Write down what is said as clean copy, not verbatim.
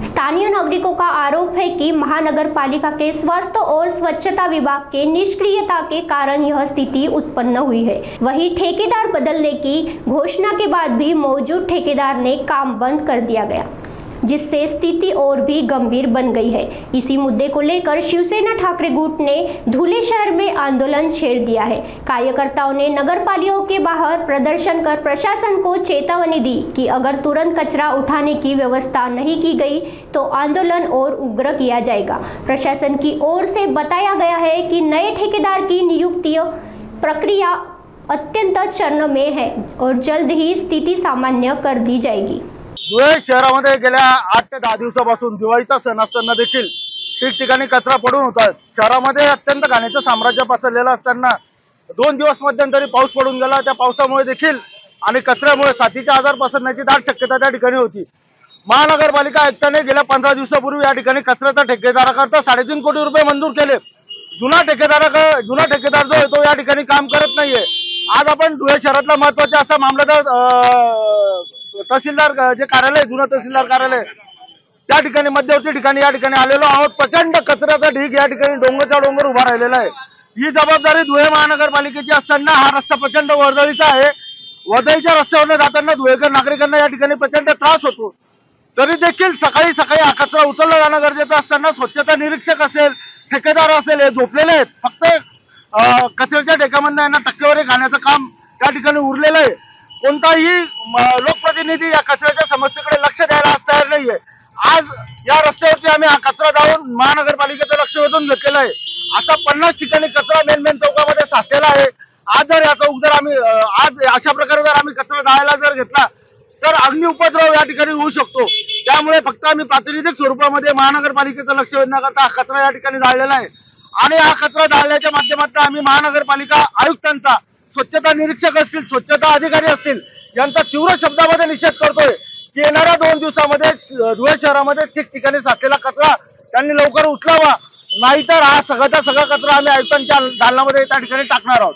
स्थानीय नागरिकों का आरोप है कि महानगर पालिका के स्वास्थ्य और स्वच्छता विभाग के निष्क्रियता के कारण यह स्थिति उत्पन्न हुई है। वहीं ठेकेदार बदलने की घोषणा के बाद भी मौजूद ठेकेदार ने काम बंद कर दिया गया, जिससे स्थिति और भी गंभीर बन गई है। इसी मुद्दे को लेकर शिवसेना ठाकरे गुट ने धुले शहर में आंदोलन छेड़ दिया है। कार्यकर्ताओं ने नगर पालिकाओं के बाहर प्रदर्शन कर प्रशासन को चेतावनी दी कि अगर तुरंत कचरा उठाने की व्यवस्था नहीं की गई तो आंदोलन और उग्र किया जाएगा। प्रशासन की ओर से बताया गया है कि नए ठेकेदार की नियुक्ति प्रक्रिया अत्यंत चरण में है और जल्द ही स्थिति सामान्य कर दी जाएगी। धुळे शहरामध्ये गेल्या 8 ते 10 दिवसापासून दिवाळीचा सण असताना देखील ठिकठिकाणी कचरा पडून होता। शहरामध्ये अत्यंत घाणीचं साम्राज्य पसरलेलं असताना 2 दिवस मध्यंतरी पाऊस पडून गेला। त्या पावसामुळे देखील आणि कचऱ्यामुळे साथीचे आजार पसरण्याची दाट शक्यता त्या ठिकाणी होती। महानगरपालिका आयुक्तांनी गेल्या 15 दिवसापूर्वी या ठिकाणी कचऱ्याचा ठेकेदाराकरता 3.5 कोटी रुपये मंजूर केले। जुना ठेकेदार जो आहे तो या ठिकाणी काम करत नाहीये। आज आपण धुळे शहरातला महत्त्वाचा असा मामलतदार तहसीलदार जे कार्यालय जुना तहसीलदार कार्यालय त्या ठिकाणी मध्यवर्ती ठिकाणी या ठिकाणी आलेलो आहोत। प्रचंड कचऱ्याचा ढीग या ठिकाणी डोंगरचा डोंगर उभा राहिलेला आहे। ही जबाबदारी धुळे महानगरपालिकेची असताना हा रस्ता प्रचंड वर्दळीचा आहे। वर्दळीच्या रस्त्यावर जाताना धुळेकर नागरिकांना या ठिकाणी प्रचंड त्रास होतो। तरी देखील सकाळी सकाळी हा कचरा उचलला जाणं गरजेचं असताना स्वच्छता निरीक्षक असेल, ठेकेदार असेल, हे झोपलेले आहेत। फक्त कचऱ्याच्या ढेकामधनं यांना टक्केवारी घालण्याचं काम त्या ठिकाणी उरलेलं आहे। कोणताही लोकप्रतिनिधी या कचऱ्याच्या समस्येकडे लक्ष द्यायला आज तयार नाहीये। आज या रस्त्यावरती आम्ही हा कचरा जाऊन महानगरपालिकेचं लक्ष वेधून घेतलेलं आहे। असा 50 ठिकाणी कचरा मेन चौकामध्ये साचलेला आहे। आज जर या चौक जर आम्ही आज अशा प्रकारे जर आम्ही कचरा जाळायला जर घेतला तर अग्नी उपद्रव या ठिकाणी होऊ शकतो। त्यामुळे फक्त आम्ही प्रातिनिधिक स्वरूपामध्ये महानगरपालिकेचं लक्ष वेधण्याकरता हा कचरा या ठिकाणी जाळलेला आहे आणि हा कचरा जाळण्याच्या माध्यमातून आम्ही महानगरपालिका आयुक्तांचा, स्वच्छता निरीक्षक असतील, स्वच्छता अधिकारी असतील यांचा तीव्र शब्दामध्ये निषेध करतोय की येणाऱ्या 2 दिवसामध्ये धुळे शहरामध्ये ठिकठिकाणी साचलेला कचरा त्यांनी लवकर उचलावा, नाहीतर हा सगळा कचरा आम्ही आयुक्तांच्या दालनामध्ये त्या ठिकाणी टाकणार आहोत।